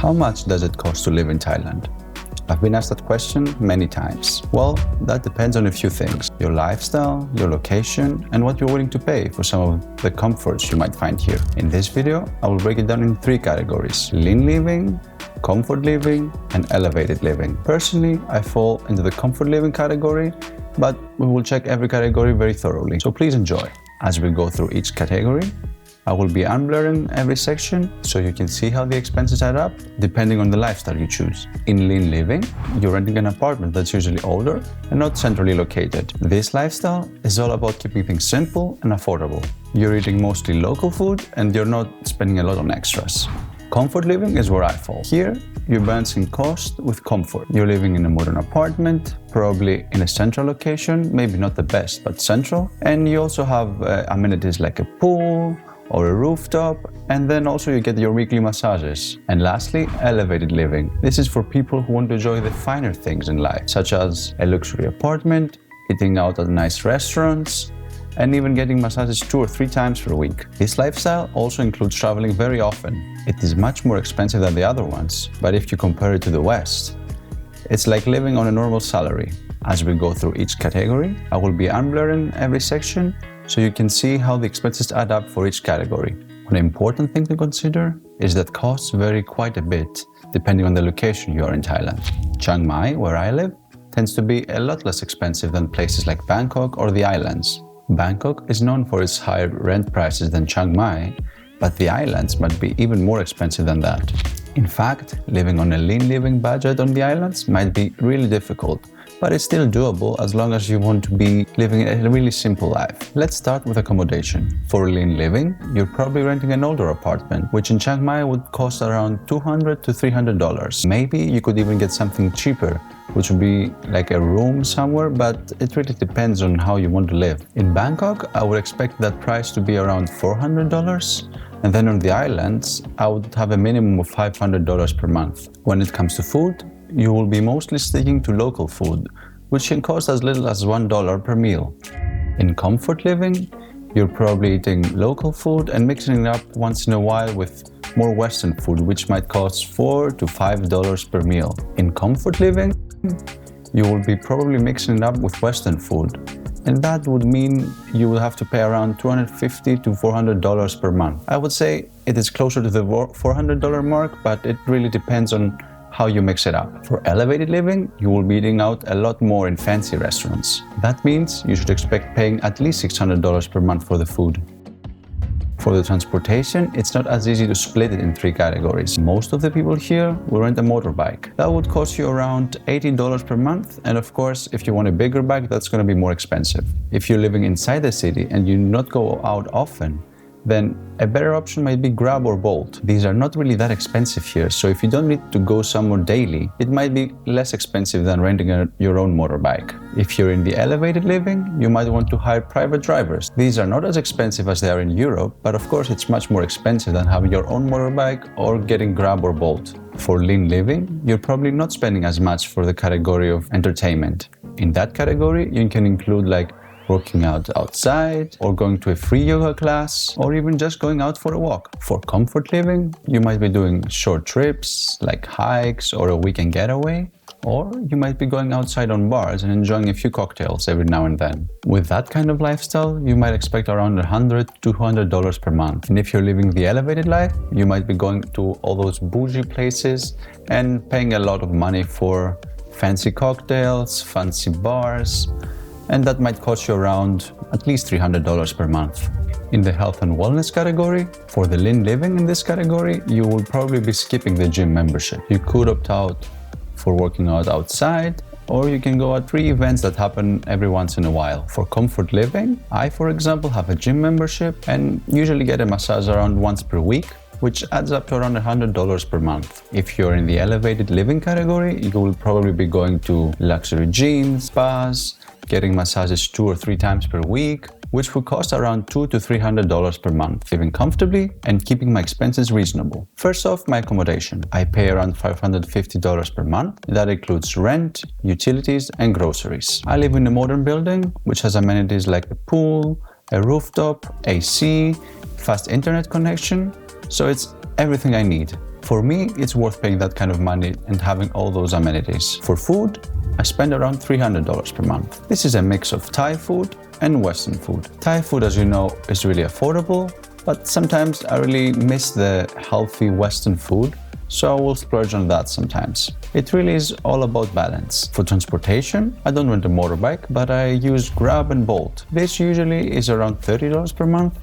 How much does it cost to live in Thailand? I've been asked that question many times. Well, that depends on a few things: your lifestyle, your location, and what you're willing to pay for some of the comforts you might find here. In this video, I will break it down in 3 categories: lean living, comfort living, and elevated living. Personally, I fall into the comfort living category, but we will check every category very thoroughly, so please enjoy. As we go through each category, I will be unblurring every section so you can see how the expenses add up depending on the lifestyle you choose. In lean living, you're renting an apartment that's usually older and not centrally located. This lifestyle is all about keeping things simple and affordable. You're eating mostly local food and you're not spending a lot on extras. Comfort living is where I fall. Here, you're balancing cost with comfort. You're living in a modern apartment, probably in a central location, maybe not the best, but central. And you also have amenities like a pool or a rooftop, and then also you get your weekly massages. And lastly, elevated living. This is for people who want to enjoy the finer things in life, such as a luxury apartment, eating out at nice restaurants, and even getting massages 2 or 3 times per week. This lifestyle also includes traveling very often. It is much more expensive than the other ones, but if you compare it to the West, it's like living on a normal salary. As we go through each category, I will be unblurring every section so you can see how the expenses add up for each category. One important thing to consider is that costs vary quite a bit depending on the location you are in Thailand. Chiang Mai, where I live, tends to be a lot less expensive than places like Bangkok or the islands. Bangkok is known for its higher rent prices than Chiang Mai, but the islands might be even more expensive than that. In fact, living on a lean living budget on the islands might be really difficult, but it's still doable as long as you want to be living a really simple life. Let's start with accommodation. For lean living, you're probably renting an older apartment, which in Chiang Mai would cost around $200 to $300. Maybe you could even get something cheaper, which would be like a room somewhere, but it really depends on how you want to live. In Bangkok, I would expect that price to be around $400. And then on the islands, I would have a minimum of $500 per month. When it comes to food, you will be mostly sticking to local food, which can cost as little as $1 per meal. In comfort living, you're probably eating local food and mixing it up once in a while with more Western food, which might cost $4 to $5 per meal. In comfort living, you will be probably mixing it up with Western food, and that would mean you will have to pay around $250 to $400 per month. I would say it is closer to the $400 mark, but it really depends on how you mix it up. For elevated living, you will be eating out a lot more in fancy restaurants. That means you should expect paying at least $600 per month for the food. For the transportation, it's not as easy to split it in 3 categories. Most of the people here will rent a motorbike. That would cost you around $80 per month, and of course, if you want a bigger bike, that's going to be more expensive. If you're living inside the city and you do not go out often, then a better option might be Grab or Bolt. These are not really that expensive here, so if you don't need to go somewhere daily, it might be less expensive than renting your own motorbike. If you're in the elevated living, you might want to hire private drivers. These are not as expensive as they are in Europe, but of course it's much more expensive than having your own motorbike or getting Grab or Bolt. For lean living, you're probably not spending as much for the category of entertainment. In that category, you can include like working out outside, or going to a free yoga class, or even just going out for a walk. For comfort living, you might be doing short trips like hikes or a weekend getaway, or you might be going outside on bars and enjoying a few cocktails every now and then. With that kind of lifestyle, you might expect around $100 to $200 per month. And if you're living the elevated life, you might be going to all those bougie places and paying a lot of money for fancy cocktails, fancy bars, and that might cost you around at least $300 per month. In the health and wellness category, for the lean living in this category, you will probably be skipping the gym membership. You could opt out for working out outside, or you can go at 3 events that happen every once in a while. For comfort living, I, for example, have a gym membership and usually get a massage around once per week, which adds up to around $100 per month. If you're in the elevated living category, you will probably be going to luxury gyms, spas, getting massages 2 or 3 times per week, which will cost around $200 to $300 per month, living comfortably and keeping my expenses reasonable. First off, my accommodation. I pay around $550 per month. That includes rent, utilities, and groceries. I live in a modern building, which has amenities like a pool, a rooftop, AC, fast internet connection, so it's everything I need. For me, it's worth paying that kind of money and having all those amenities. For food, I spend around $300 per month. This is a mix of Thai food and Western food. Thai food, as you know, is really affordable, but sometimes I really miss the healthy Western food, so I will splurge on that sometimes. It really is all about balance. For transportation, I don't rent a motorbike, but I use Grab and Bolt. This usually is around $30 per month,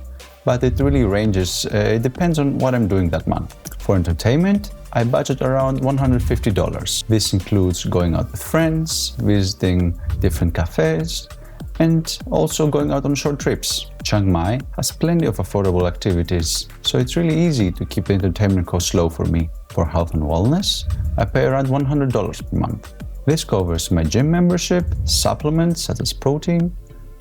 but it really ranges. It depends on what I'm doing that month. For entertainment, I budget around $150. This includes going out with friends, visiting different cafes, and also going out on short trips. Chiang Mai has plenty of affordable activities, so it's really easy to keep the entertainment costs low for me. For health and wellness, I pay around $100 per month. This covers my gym membership, supplements such as protein,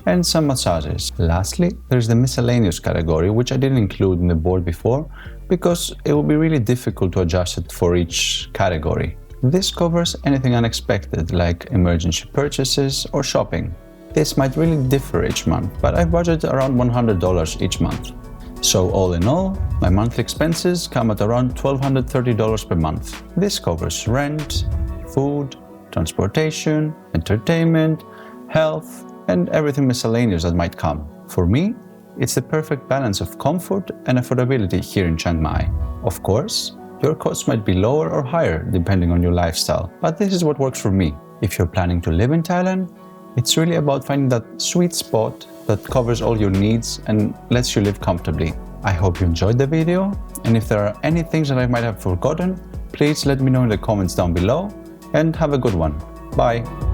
and some massages. Lastly, there's the miscellaneous category, which I didn't include in the board before because it will be really difficult to adjust it for each category. This covers anything unexpected like emergency purchases or shopping. This might really differ each month, but I budget around $100 each month. So all in all, my monthly expenses come at around $1,230 per month. This covers rent, food, transportation, entertainment, health, and everything miscellaneous that might come. For me, it's the perfect balance of comfort and affordability here in Chiang Mai. Of course, your costs might be lower or higher depending on your lifestyle, but this is what works for me. If you're planning to live in Thailand, it's really about finding that sweet spot that covers all your needs and lets you live comfortably. I hope you enjoyed the video, and if there are any things that I might have forgotten, please let me know in the comments down below, and have a good one. Bye!